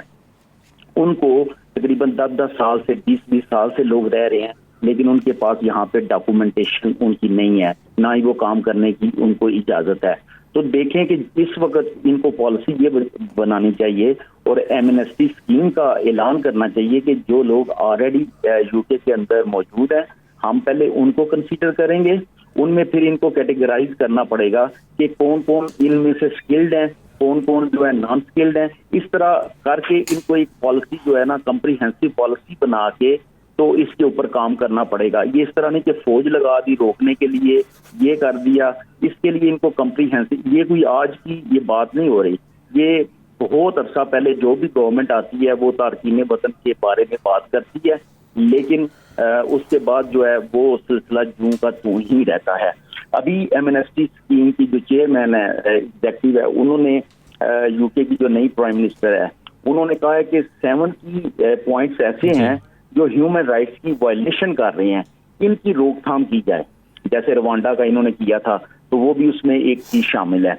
ان کو تقریباً 10 سال سے 20 سال سے لوگ رہ رہے ہیں لیکن ان کے پاس یہاں پہ ڈاکومنٹیشن ان کی نہیں ہے، نہ ہی وہ کام کرنے کی ان کو اجازت ہے۔ تو دیکھیں کہ اس وقت ان کو پالیسی یہ بنانی چاہیے اور ایمنسٹی اسکیم کا اعلان کرنا چاہیے کہ جو لوگ آلریڈی یو کے اندر موجود ہیں ہم پہلے ان کو کنسیڈر کریں گے، ان میں پھر ان کو کیٹیگرائز کرنا پڑے گا کہ کون کون ان میں سے اسکلڈ ہیں، کون کون جو ہے نان اسکلڈ ہیں۔ اس طرح کر کے ان کو ایک پالیسی جو ہے نا کمپریہنسو پالیسی بنا کے تو اس کے اوپر کام کرنا پڑے گا۔ یہ اس طرح نہیں کہ فوج لگا دی روکنے کے لیے، یہ کر دیا، اس کے لیے ان کو کمپریہنسو، یہ کوئی آج کی یہ بات نہیں ہو رہی، یہ بہت عرصہ پہلے جو بھی گورنمنٹ آتی ہے وہ تارکین وطن کے بارے میں بات کرتی ہے لیکن اس کے بعد جو ہے وہ سلسلہ جوں کا توں ہی رہتا ہے۔ ابھی ایمنسٹی اسکیم کی جو چیئرمین ہے ایگزیکٹو ہے انہوں نے یو کے کی جو نئی پرائم منسٹر ہے انہوں نے کہا ہے کہ 7 پوائنٹس ایسے ہیں جو ہیومن رائٹس کی وائلیشن کر رہے ہیں، ان کی روک تھام کی جائے، جیسے روانڈا کا انہوں نے کیا تھا تو وہ بھی اس میں ایک چیز شامل ہے۔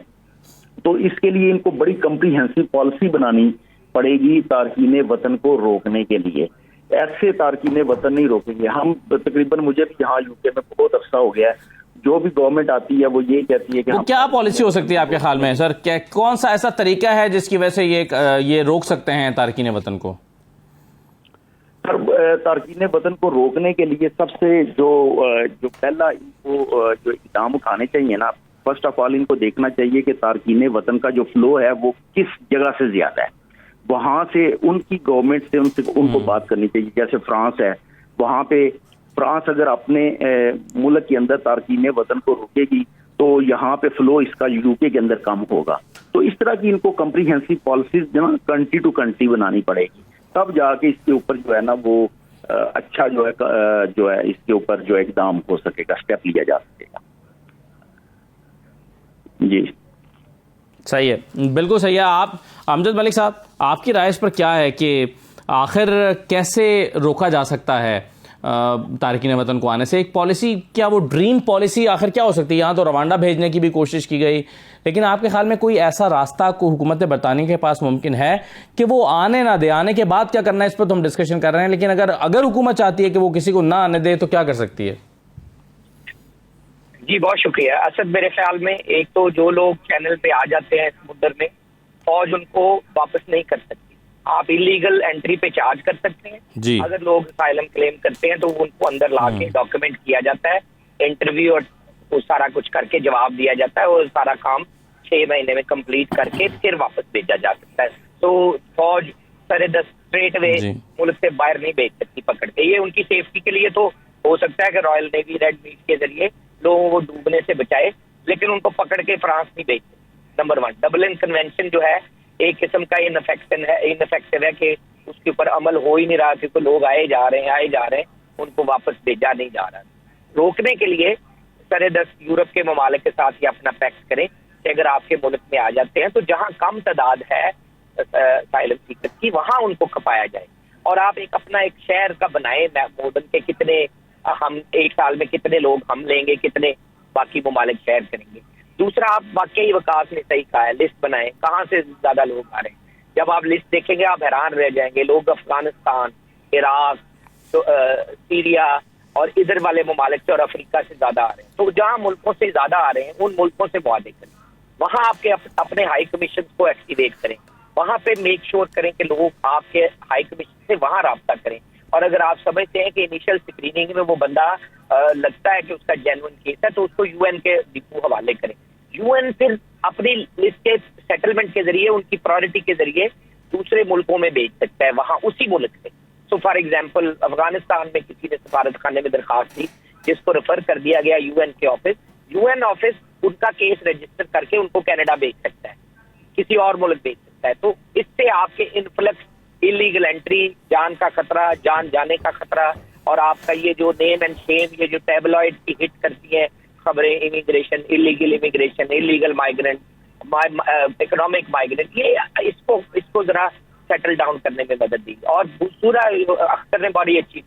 تو اس کے لیے ان کو بڑی کمپریہنسو پالیسی بنانی پڑے گی تارکین وطن کو روکنے کے لیے۔ ایسے تارکین وطن نہیں روکیں گے ہم، تقریباً مجھے بھی یہاں یو کے میں بہت عرصہ ہو گیا ہے، جو بھی گورنمنٹ آتی ہے وہ یہ کہتی ہے کہ کیا پالیسی ہو سکتی ہے آپ کے خیال میں سر؟ کون سا ایسا طریقہ ہے جس کی وجہ سے یہ روک سکتے ہیں تارکین وطن کو؟ تارکین وطن کو روکنے کے لیے سب سے جو پہلا ان کو جو اقدام اٹھانے چاہیے نا، فرسٹ آف آل ان کو دیکھنا چاہیے کہ تارکین وطن کا جو فلو ہے وہ کس جگہ سے زیادہ ہے، وہاں سے ان کی گورنمنٹ سے ان کو بات کرنی چاہیے۔ جیسے فرانس ہے، وہاں پہ فرانس اگر اپنے ملک کے اندر تارکین وطن کو روکے گی تو یہاں پہ فلو اس کا یو کے اندر کم ہوگا۔ تو اس طرح کی ان کو کمپریہنسو پالیسیز جو ہے کنٹری ٹو کنٹری بنانی پڑے گی، تب جا کے اس کے اوپر جو ہے نا وہ اچھا جو ہے اس کے اوپر جو اقدام ہو سکے گا، اسٹیپ لیا جا سکے گا۔ جی صحیح ہے، بالکل صحیح ہے۔ آپ امجد ملک صاحب، آپ کی رائے اس پر کیا ہے کہ آخر کیسے روکا جا سکتا ہے تارکین وطن کو آنے سے. ایک پالیسی, کیا وہ ڈریم پالیسی آخر کیا ہو سکتی ہے؟ یہاں تو روانڈا بھیجنے کی بھی کوشش کی گئی, لیکن آپ کے خیال میں کوئی ایسا راستہ کو حکومت برطانیہ کے پاس ممکن ہے کہ وہ آنے نہ دے؟ آنے کے بعد کیا کرنا ہے اس پر تو ہم ڈسکشن کر رہے ہیں, لیکن اگر حکومت چاہتی ہے کہ وہ کسی کو نہ آنے دے تو کیا کر سکتی ہے؟ جی بہت شکریہ اسد. میرے خیال میں ایک تو جو لوگ چینل پہ آ جاتے ہیں سمندر میں, فوج ان کو واپس نہیں کر سکتی. آپ انلیگل انٹری پہ چارج کر سکتے ہیں جی. اگر لوگ اسائلم کلیم کرتے ہیں تو ان کو اندر لا کے ڈاکیومنٹ کیا جاتا ہے, انٹرویو اور وہ سارا کچھ کر کے جواب دیا جاتا ہے, اور سارا کام 6 مہینے میں کمپلیٹ کر کے پھر واپس بھیجا جا سکتا ہے. تو فوج سرے 10 اسٹریٹ وے ملک سے باہر نہیں بھیج سکتی پکڑ کے. یہ ان کی سیفٹی کے لیے تو ہو سکتا ہے کہ رائل نیوی ریڈ میٹ کے ذریعے لوگوں کو ڈوبنے سے بچائے, لیکن ان کو پکڑ کے فرانس نہیں بھیج سکتے. نمبر 1, ڈبلن کنونشن جو ہے ایک قسم کا انفیکٹو ہے کہ اس کے اوپر عمل ہو ہی نہیں رہا, کیونکہ لوگ آئے جا رہے ہیں, ان کو واپس بھیجا نہیں جا رہا. روکنے کے لیے سرے 10 یورپ کے ممالک کے ساتھ یہ اپنا پیکٹ کریں کہ اگر آپ کے ملک میں آ جاتے ہیں تو جہاں کم تعداد ہے اسائلم سیکر کی وہاں ان کو کھپایا جائے, اور آپ اپنا ایک شہر کا بنائیں ماڈل کے کتنے ہم ایک سال میں کتنے لوگ ہم لیں گے, کتنے باقی ممالک شیئر کریں گے. دوسرا, آپ واقعی وکاس نے صحیح کہا ہے, لسٹ بنائیں کہاں سے زیادہ لوگ آ رہے ہیں. جب آپ لسٹ دیکھیں گے آپ حیران رہ جائیں گے. لوگ افغانستان, عراق, سیریا اور ادھر والے ممالک سے اور افریقہ سے زیادہ آ رہے ہیں. تو جہاں ملکوں سے زیادہ آ رہے ہیں ان ملکوں سے معاہدے کریں, وہاں آپ کے اپنے ہائی کمیشن کو ایکٹیویٹ کریں, وہاں پہ میک شور کریں کہ لوگ آپ کے ہائی کمیشن سے وہاں رابطہ کریں. اور اگر آپ سمجھتے ہیں کہ انیشل اسکریننگ میں وہ بندہ لگتا ہے کہ اس کا جینوئن کیس ہے تو اس کو یو این کے ڈپو حوالے کریں. یو این پھر اپنی لسٹ کے سیٹلمنٹ کے ذریعے ان کی پرائرٹی کے ذریعے دوسرے ملکوں میں بھیج سکتا ہے, وہاں اسی ملک میں. سو فار ایگزامپل افغانستان میں کسی نے سفارت خانے میں درخواست دی جس کو ریفر کر دیا گیا یو این کے office, you N office in کا کیس رجسٹر کر کے ان کو کینیڈا بھیج سکتا ہے, کسی اور ملک بھیج سکتا ہے. تو اس سے آپ کے انفلکس, انلیگل انٹری, جان کا خطرہ, جان جانے کا خطرہ, اور آپ کا یہ جو نیم اینڈ شیم, یہ جو ٹیبلوئڈ کی ہٹ کرتی ہیں خبریں, immigration, illegal migrant, economic migrant, یہ اس کو ذرا سیٹل ڈاؤن کرنے میں مدد دی. اور دوسرا, اختر نے بڑی اچھی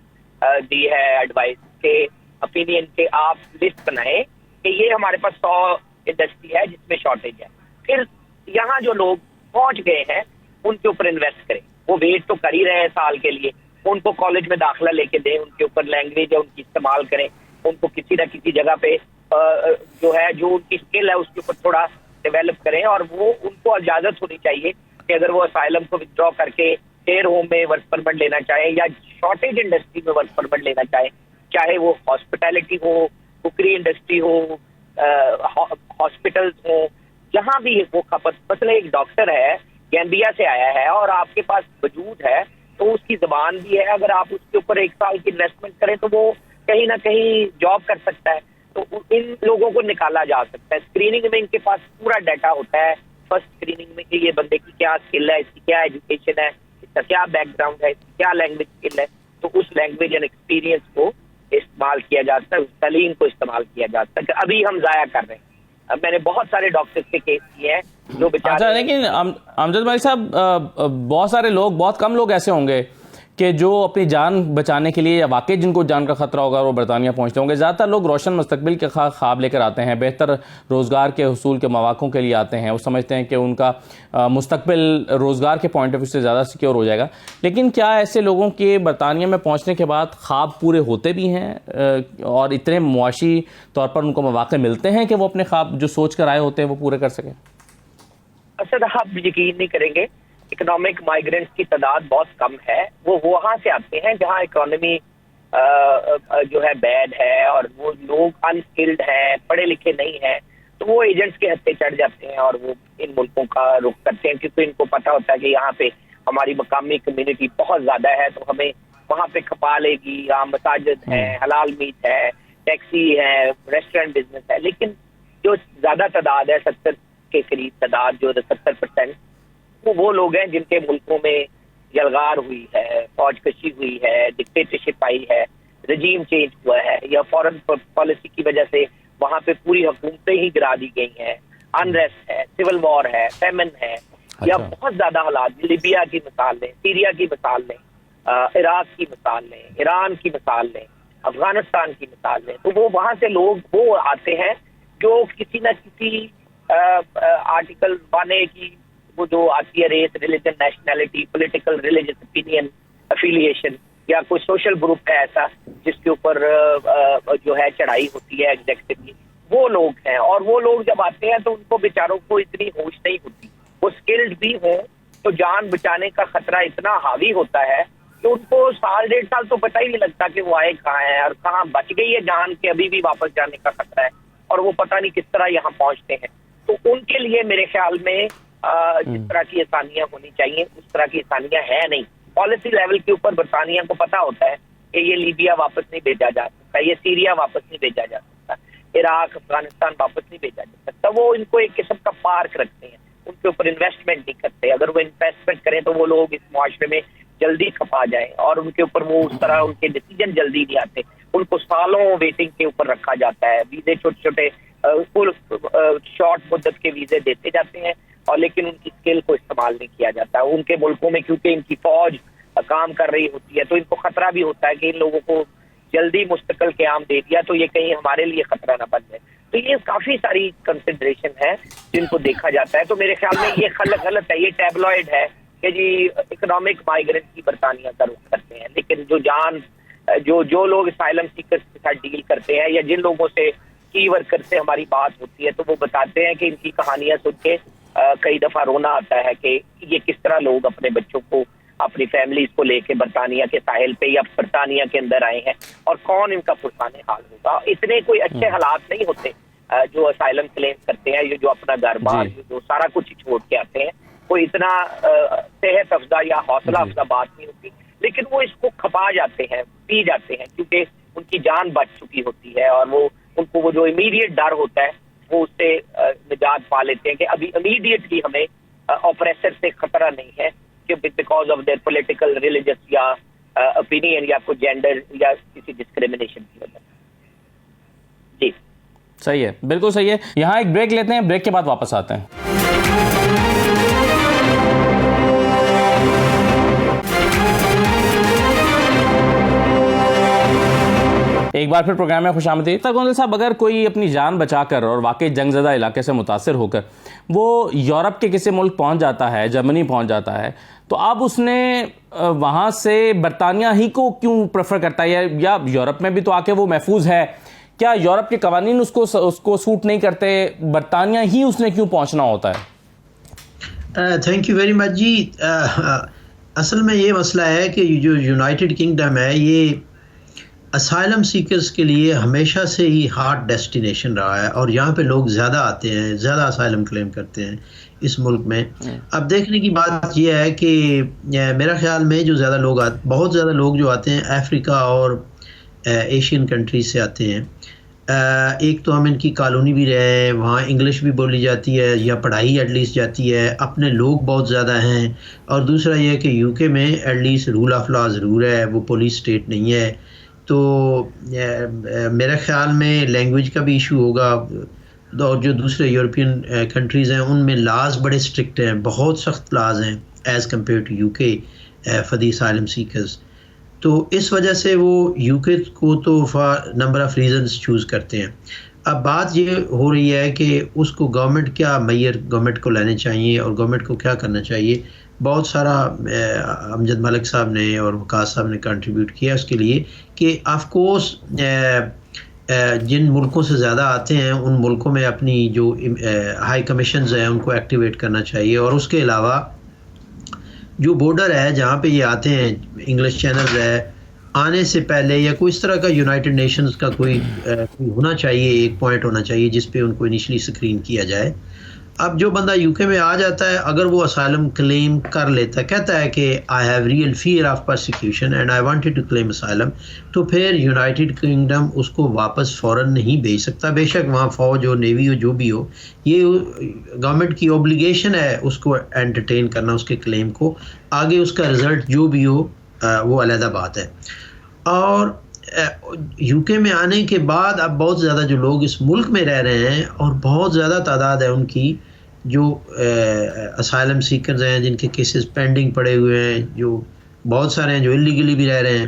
دی ہے ایڈوائس کے اپینین کے آپ لسٹ بنائیں کہ یہ ہمارے پاس 100 انڈسٹری ہے جس میں شارٹیج ہے, پھر یہاں جو لوگ پہنچ گئے ہیں ان کے اوپر انویسٹ کریں. وہ ویٹ تو کر ہی رہے ہیں سال کے لیے, ان کو کالج میں داخلہ لے کے دیں, ان کے اوپر لینگویج ہے ان کی استعمال کریں, ان کو کسی نہ کسی جگہ پہ جو ہے جو ان کی اسکل ہے اس کے اوپر تھوڑا ڈیولپ کریں. اور وہ ان کو اجازت ہونی چاہیے کہ اگر وہ اسائلم کو ودرا کر کے کیئر ہوم میں ورک پرمٹ لینا چاہیں یا شارٹیج انڈسٹری میں ورک پرمٹ لینا چاہیں, چاہے وہ ہاسپٹیلٹی ہو, کوکری انڈسٹری ہو, ہاسپٹلز ہوں, جہاں بھی وہ کھپت. مثلا ایک ڈاکٹر ہے گیمبیا سے آیا ہے اور آپ کے پاس وجود ہے تو اس کی زبان بھی ہے, اگر آپ اس کے اوپر 1 سال کی انویسٹمنٹ کریں تو وہ کہیں نہ کہیں جاب کر سکتا ہے. تو ان لوگوں کو نکالا جا سکتا ہے. اسکریننگ میں ان کے پاس پورا ڈیٹا ہوتا ہے, فرسٹ اسکریننگ میں کہ یہ بندے کی کیا اسکل ہے, اس کی کیا ایجوکیشن ہے, اس کا کیا بیک گراؤنڈ ہے, اس کی کیا لینگویج اسکل ہے. تو اس لینگویج اینڈ ایکسپیرینس کو استعمال کیا جاتا ہے, اس تعلیم کو استعمال کیا جاتا ہے. ابھی ہم ضائع کر رہے ہیں. میں نے بہت سارے ڈاکٹر کے کیس کیے ہیں جو بیچارے. اچھا, لیکن امجد بھائی صاحب, بہت سارے لوگ, بہت کم لوگ ایسے ہوں گے کہ جو اپنی جان بچانے کے لیے یا واقعی جن کو جان کا خطرہ ہوگا وہ برطانیہ پہنچتے ہوں گے. زیادہ تر لوگ روشن مستقبل کے خواب لے کر آتے ہیں, بہتر روزگار کے حصول کے مواقعوں کے لیے آتے ہیں. وہ سمجھتے ہیں کہ ان کا مستقبل روزگار کے پوائنٹ آف ویو سے زیادہ سیکیور ہو جائے گا. لیکن کیا ایسے لوگوں کے برطانیہ میں پہنچنے کے بعد خواب پورے ہوتے بھی ہیں اور اتنے معاشی طور پر ان کو مواقع ملتے ہیں کہ وہ اپنے خواب جو سوچ کر آئے ہوتے ہیں وہ پورے کر سکیں؟ اسد, آپ یقین نہیں کریں گے, اکنامک مائیگرنٹس کی تعداد بہت کم ہے. وہ وہاں سے آتے ہیں جہاں اکانومی جو ہے بیڈ ہے اور وہ لوگ انسکلڈ ہیں, پڑھے لکھے نہیں ہیں, تو وہ ایجنٹس کے ہتھے چڑھ جاتے ہیں اور وہ ان ملکوں کا رخ کرتے ہیں, کیونکہ ان کو پتہ ہوتا ہے کہ یہاں پہ ہماری مقامی کمیونٹی بہت زیادہ ہے تو ہمیں وہاں پہ کھپا لے گی. یہاں مساجد ہے, حلال میٹ ہے, ٹیکسی ہے, ریسٹورینٹ بزنس ہے. لیکن جو زیادہ تعداد ہے 70 کے قریب تعداد, جو 70%, وہ لوگ ہیں جن کے ملکوں میں یلغار ہوئی ہے, فوج کشی ہوئی ہے, ڈکٹیٹرشپ آئی ہے, رجیم چینج ہوا ہے, یا فورن پالیسی کی وجہ سے وہاں پہ پوری حکومتیں ہی گرا دی گئی ہیں, انریسٹ ہے, سول وار ہے, فیمن ہے, یا بہت زیادہ حالات. لیبیا کی مثال لیں, سیریا کی مثال لیں, عراق کی مثال لیں، ایران کی مثال لیں، افغانستان کی مثال لیں، تو وہ وہاں سے لوگ وہ آتے ہیں جو کسی نہ کسی آرٹیکل 1A کی وہ جو آتی ہے race, religion, nationality, political, religious opinion, affiliation, یا کوئی سوشل گروپ ہے ایسا جس کے اوپر جو ہے چڑھائی ہوتی ہے ایگزیکٹولی، وہ لوگ ہیں. اور وہ لوگ جب آتے ہیں تو ان کو بیچاروں کو اتنی ہوش نہیں ہوتی، وہ اسکلڈ بھی ہوں تو جان بچانے کا خطرہ اتنا حاوی ہوتا ہے کہ ان کو 1.5 سال تو پتہ ہی نہیں لگتا کہ وہ آئے کہاں ہیں اور کہاں بچ گئی ہے جان کے ابھی بھی واپس جانے کا خطرہ ہے، اور وہ پتہ نہیں کس طرح یہاں پہنچتے ہیں. تو ان کے لیے میرے خیال میں جس طرح کی آسانیاں ہونی چاہیے اس طرح کی آسانیاں ہیں نہیں. پالیسی لیول کے اوپر برطانیہ کو پتا ہوتا ہے کہ یہ لیبیا واپس نہیں بھیجا جا سکتا، یہ سیریا واپس نہیں بھیجا جا سکتا، عراق، افغانستان واپس نہیں بھیجا جا سکتا. وہ ان کو ایک قسم کا پارک رکھتے ہیں، ان کے اوپر انویسٹمنٹ نہیں کرتے. اگر وہ انویسٹمنٹ کریں تو وہ لوگ اس معاشرے میں جلدی کھپا جائیں، اور ان کے اوپر وہ اس طرح ان کے ڈیسیجن جلدی نہیں آتے. ان کو سالوں ویٹنگ کے اوپر رکھا جاتا ہے. ویزے چھوٹے چھوٹے فل شارٹ مدت کے ویزے دیتے جاتے ہیں، اور لیکن ان کی اسکل کو استعمال نہیں کیا جاتا. ان کے ملکوں میں کیونکہ ان کی فوج کام کر رہی ہوتی ہے تو ان کو خطرہ بھی ہوتا ہے کہ ان لوگوں کو جلدی مستقل قیام دے دیا تو یہ کہیں ہمارے لیے خطرہ نہ بن جائے. تو یہ کافی ساری کنسیڈریشن ہے جن کو دیکھا جاتا ہے. تو میرے خیال میں یہ غلط ہے، یہ ٹیبلوئڈ ہے کہ جی اکنامک مائیگرنٹ کی برطانیہ کا رخ کرتے ہیں، لیکن جو لوگ اسائلم سیکرز کے ساتھ ڈیل کرتے ہیں یا جن لوگوں سے کی ورکر سے ہماری بات ہوتی ہے تو وہ بتاتے ہیں کہ ان کی کہانیاں سن کے کئی دفعہ رونا آتا ہے کہ یہ کس طرح لوگ اپنے بچوں کو، اپنی فیملیز کو لے کے برطانیہ کے ساحل پہ یا برطانیہ کے اندر آئے ہیں، اور کون ان کا پرسان حال ہوگا. اتنے کوئی اچھے حالات نہیں ہوتے جو اسائلم کلیم کرتے ہیں، یہ جو اپنا گھر بار جو سارا کچھ چھوڑ کے آتے ہیں، کوئی اتنا صحت افزا یا حوصلہ افزا بات نہیں ہوتی، لیکن وہ اس کو کھپا جاتے ہیں، پی جاتے ہیں، کیونکہ ان کی جان بچ چکی ہوتی ہے اور وہ ان کو وہ جو امیڈیٹ ڈر ہوتا ہے وہ اس سے نجات پا لیتے ہیں کہ ابھی امیڈیٹلی ہمیں اوپریسر سے خطرہ نہیں ہے کہ because of their political, religious یا اوپینین یا کوئی جینڈر یا کسی ڈسکریمنیشن کی وجہ سے. جی صحیح ہے، بالکل صحیح ہے. یہاں ایک بریک لیتے ہیں، بریک کے بعد واپس آتے ہیں. ایک بار پھر پروگرام میں خوش آمدید. گوندل صاحب، اگر کوئی اپنی جان بچا کر اور واقعی جنگ زدہ علاقے سے متاثر ہو کر وہ یورپ کے کسی ملک پہنچ جاتا ہے، جرمنی پہنچ جاتا ہے، تو اب اس نے وہاں سے برطانیہ ہی کو کیوں پریفر کرتا ہے؟ یا یورپ میں بھی تو آ کے وہ محفوظ ہے، کیا یورپ کے قوانین اس کو سوٹ نہیں کرتے؟ برطانیہ ہی اس نے کیوں پہنچنا ہوتا ہے؟ تھینک یو ویری مچ جی. اصل میں یہ مسئلہ ہے کہ جو یونائٹڈ کنگڈم ہے یہ اسائلم سیکرز کے لیے ہمیشہ سے ہی ہارڈ ڈیسٹینیشن رہا ہے، اور یہاں پہ لوگ زیادہ آتے ہیں، زیادہ اسائلم کلیم کرتے ہیں اس ملک میں. اب دیکھنے کی بات یہ ہے کہ میرا خیال میں جو زیادہ لوگ بہت زیادہ لوگ جو آتے ہیں افریقہ اور ایشین کنٹریز سے آتے ہیں. ایک تو ہم ان کی کالونی بھی رہے ہیں، وہاں انگلش بھی بولی جاتی ہے یا پڑھائی ایٹ لیسٹ جاتی ہے، اپنے لوگ بہت زیادہ ہیں، اور دوسرا یہ کہ یو کے میں at least rule of law ضرور ہے، وہ پولیس اسٹیٹ نہیں ہے. تو میرے خیال میں لینگویج کا بھی ایشو ہوگا، اور جو دوسرے یورپین کنٹریز ہیں ان میں لاز بڑے اسٹرکٹ ہیں، بہت سخت لاز ہیں ایز کمپیئر ٹو یو کے فار دی اسائلم سیکرز. تو اس وجہ سے وہ یو کے کو تو for number of reasons choose کرتے ہیں. اب بات یہ ہو رہی ہے کہ اس کو گورنمنٹ کیا میئر گورنمنٹ کو لینے چاہیے اور گورنمنٹ کو کیا کرنا چاہیے. بہت سارا امجد ملک صاحب نے اور وقاص صاحب نے کنٹریبیوٹ کیا اس کے لیے کہ آف کورس جن ملکوں سے زیادہ آتے ہیں ان ملکوں میں اپنی جو ہائی کمیشنز ہیں ان کو ایکٹیویٹ کرنا چاہیے، اور اس کے علاوہ جو بارڈر ہے جہاں پہ یہ آتے ہیں، انگلش چینل ہے، آنے سے پہلے یا کوئی اس طرح کا یونائٹڈ نیشنز کا کوئی ہونا چاہیے، ایک پوائنٹ ہونا چاہیے جس پہ ان کو انیشلی اسکرین کیا جائے. اب جو بندہ یو کے میں آ جاتا ہے اگر وہ اسائلم کلیم کر لیتا ہے، کہتا ہے کہ I have real fear of persecution and I wanted to claim asylum, تو پھر یونائٹڈ کنگڈم اس کو واپس فوراً نہیں بھیج سکتا. بے شک وہاں فوج ہو، نیوی ہو، جو بھی ہو، یہ گورنمنٹ کی اوبلیگیشن ہے اس کو انٹرٹین کرنا، اس کے کلیم کو. آگے اس کا رزلٹ جو بھی ہو وہ علیحدہ بات ہے. اور یو کے میں آنے کے بعد اب بہت زیادہ جو لوگ اس ملک میں رہ رہے ہیں اور بہت زیادہ تعداد ہے ان کی جو اسائلم سیکرز ہیں جن کے کیسز پینڈنگ پڑے ہوئے ہیں، جو بہت سارے ہیں جو انلیگلی بھی رہ رہے ہیں.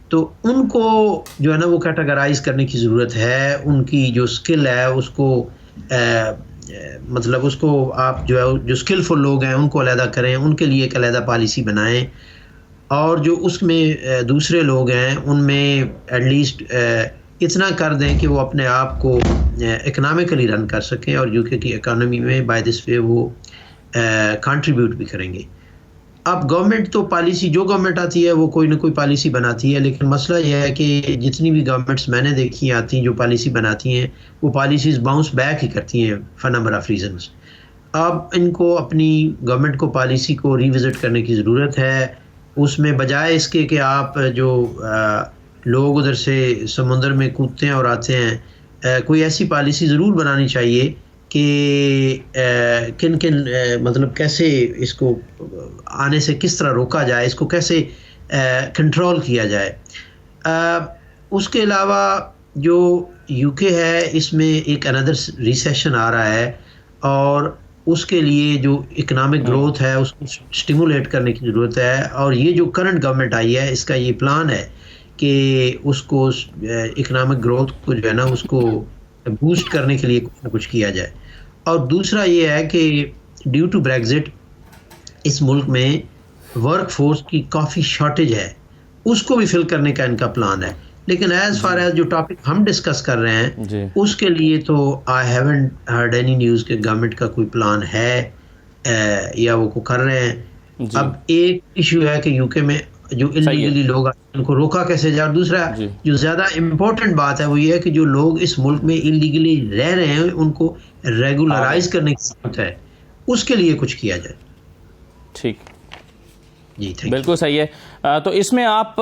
تو ان کو جو ہے نا وہ کیٹاگرائز کرنے کی ضرورت ہے. ان کی جو سکل ہے اس کو مطلب اس کو آپ جو ہے جو اسکلفل لوگ ہیں ان کو علیحدہ کریں, ان کے لیے ایک علیحدہ پالیسی بنائیں, اور جو اس میں دوسرے لوگ ہیں ان میں ایٹ لیسٹ اتنا کر دیں کہ وہ اپنے آپ کو اکنامکلی رن کر سکیں اور یو کے کی اکانومی میں بائی دس وے وہ کنٹریبیوٹ بھی کریں گے. اب گورنمنٹ تو پالیسی جو گورنمنٹ آتی ہے وہ کوئی نہ کوئی پالیسی بناتی ہے, لیکن مسئلہ یہ ہے کہ جتنی بھی گورنمنٹس میں نے دیکھی آتی ہیں جو پالیسی بناتی ہیں وہ پالیسیز باؤنس بیک ہی کرتی ہیں فار نمبر آف ریزنس. اب ان کو اپنی گورنمنٹ کو پالیسی کو ریوزٹ کرنے کی ضرورت ہے. اس میں بجائے اس کے کہ آپ جو لوگ ادھر سے سمندر میں کودتے ہیں اور آتے ہیں, کوئی ایسی پالیسی ضرور بنانی چاہیے کہ کن کن مطلب کیسے اس کو آنے سے کس طرح روکا جائے, اس کو کیسے کنٹرول کیا جائے. اس کے علاوہ جو یو کے ہے اس میں ایک اندر ریسیشن آ رہا ہے, اور اس کے لیے جو اکنامک گروتھ ہے اس کو اسٹیمولیٹ کرنے کی ضرورت ہے. اور یہ جو کرنٹ گورنمنٹ آئی ہے اس کا یہ پلان ہے کہ اس کو اکنامک گروتھ کو جو ہے نا اس کو بوسٹ کرنے کے لیے کچھ نہ کچھ کیا جائے. اور دوسرا یہ ہے کہ ڈیو ٹو بریگزٹ اس ملک میں ورک فورس کی کافی شارٹیج ہے, اس کو بھی فل کرنے کا ان کا پلان ہے. لیکن ایز فار ایز جو ٹاپک ہم ڈسکس کر رہے ہیں اس کے لیے تو I haven't heard any news کہ گورنمنٹ کا کوئی پلان ہے یا وہ کو کر رہے ہیں. اب ایک ایشو ہے کہ یو کے میں جو انلیگلی لوگ ان کو روکا کیسے جائے, اور دوسرا جو زیادہ امپورٹنٹ بات ہے وہ یہ ہے کہ جو لوگ اس ملک میں انلیگلی رہ رہے ہیں ان کو ریگولرائز کرنے کی ضرورت ہے, اس کے لیے کچھ کیا جائے. ٹھیک جی بالکل صحیح ہے. تو اس میں آپ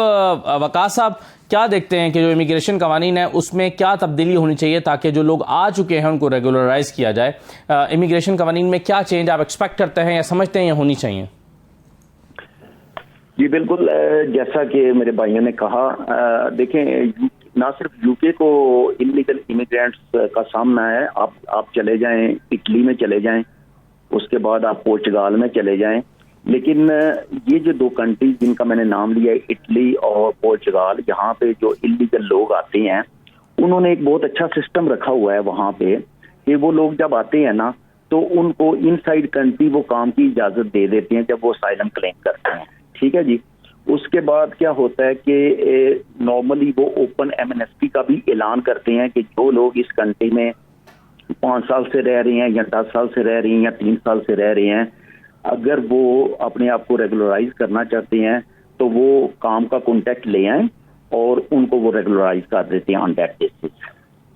وقاص صاحب کیا دیکھتے ہیں کہ جو امیگریشن قوانین ہے اس میں کیا تبدیلی ہونی چاہیے تاکہ جو لوگ آ چکے ہیں ان کو ریگولرائز کیا جائے؟ امیگریشن قوانین میں کیا چینج آپ ایکسپیکٹ کرتے ہیں یا سمجھتے ہیں یا ہونی چاہیے؟ جی بالکل, جیسا کہ میرے بھائیوں نے کہا, دیکھیں نہ صرف یو کے کو انلیگل امیگرینٹس کا سامنا ہے. آپ چلے جائیں اٹلی میں چلے جائیں, اس کے بعد آپ پورچگال میں چلے جائیں, لیکن یہ جو دو کنٹریز جن کا میں نے نام لیا ہے اٹلی اور پورچگال, یہاں پہ جو انلیگل لوگ آتے ہیں انہوں نے ایک بہت اچھا سسٹم رکھا ہوا ہے وہاں پہ کہ وہ لوگ جب آتے ہیں نا تو ان کو ان سائڈ کنٹری وہ کام کی اجازت دے دیتے ہیں جب وہ اسائلم کلیم کرتے ہیں. ٹھیک ہے جی. اس کے بعد کیا ہوتا ہے کہ نارملی وہ اوپن ایمنسٹی کا بھی اعلان کرتے ہیں کہ جو لوگ اس کنٹری میں 5 سال سے رہ رہے ہیں یا 10 سال سے رہ رہے ہیں یا 3 سال سے رہ رہے ہیں, اگر وہ اپنے آپ کو ریگولرائز کرنا چاہتے ہیں تو وہ کام کا کانٹیکٹ لے آئیں اور ان کو وہ ریگولرائز کر دیتے ہیں آن دیٹ بیسس.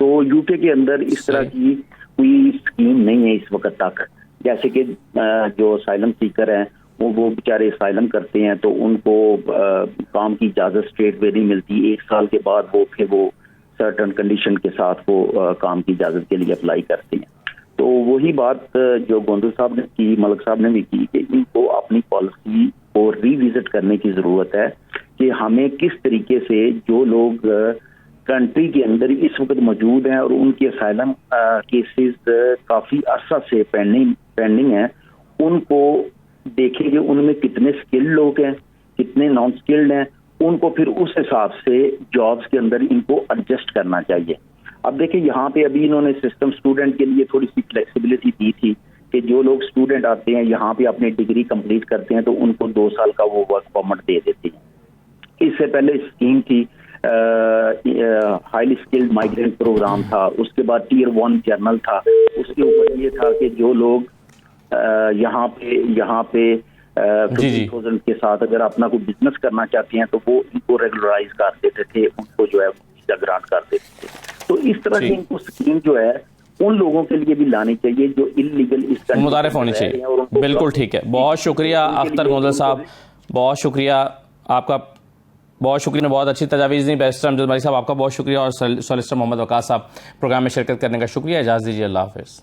تو یو کے اندر اس طرح کی کوئی اسکیم نہیں ہے اس وقت تک. جیسے کہ جو اسائلم سیکر ہیں وہ بیچارے اسائلم کرتے ہیں تو ان کو کام کی اجازت اسٹریٹ وے نہیں ملتی. 1 سال کے بعد وہ سرٹن کنڈیشن کے ساتھ وہ کام کی اجازت کے لیے اپلائی کرتے ہیں. تو وہی بات جو گوندل صاحب نے کی, ملک صاحب نے بھی کی, کہ ان کو اپنی پالیسی کو ریوزٹ کرنے کی ضرورت ہے کہ ہمیں کس طریقے سے جو لوگ کنٹری کے اندر اس وقت موجود ہیں اور ان کے اسائلم کیسز کافی عرصہ سے پینڈنگ ہیں, ان کو دیکھیں کہ ان میں کتنے اسکلڈ لوگ ہیں, کتنے نان اسکلڈ ہیں, ان کو پھر اس حساب سے جابس کے اندر ان کو ایڈجسٹ کرنا چاہیے. اب دیکھیں یہاں پہ ابھی انہوں نے سسٹم اسٹوڈنٹ کے لیے تھوڑی سی فلیکسیبلٹی دی تھی کہ جو لوگ اسٹوڈنٹ آتے ہیں یہاں پہ اپنی ڈگری کمپلیٹ کرتے ہیں تو ان کو 2 سال کا وہ ورک پرمٹ دے دیتے ہیں. اس سے پہلے اسکیم تھی ہائیلی اسکلڈ مائیگرینٹ پروگرام تھا, اس کے بعد ٹیئر 1 جرنل تھا, اس کے اوپر یہ تھا کہ جو لوگ یہاں پہ 50,000 کے ساتھ اگر اپنا کوئی بزنس کرنا چاہتے ہیں تو وہ ان کو ریگولرائز کر دیتے تھے, ان کو جو ہے ویزا گرانٹ کر دیتے تھے. تو اس طرح کی ان کو اسکیم جو ہے ان لوگوں کے لیے بھی لانی چاہیے جو انلیگل اس کا متعارف ہونی چاہیے. بالکل ٹھیک ہے, بہت شکریہ اختر گوندل صاحب, بہت شکریہ آپ کا, بہت شکریہ, بہت اچھی تجاویز دی. بیرسٹر امجد ملک صاحب آپ کا بہت شکریہ, اور سولیسٹر محمد وقاص صاحب پروگرام میں شرکت کرنے کا شکریہ. اجازت دیجیے, اللہ حافظ.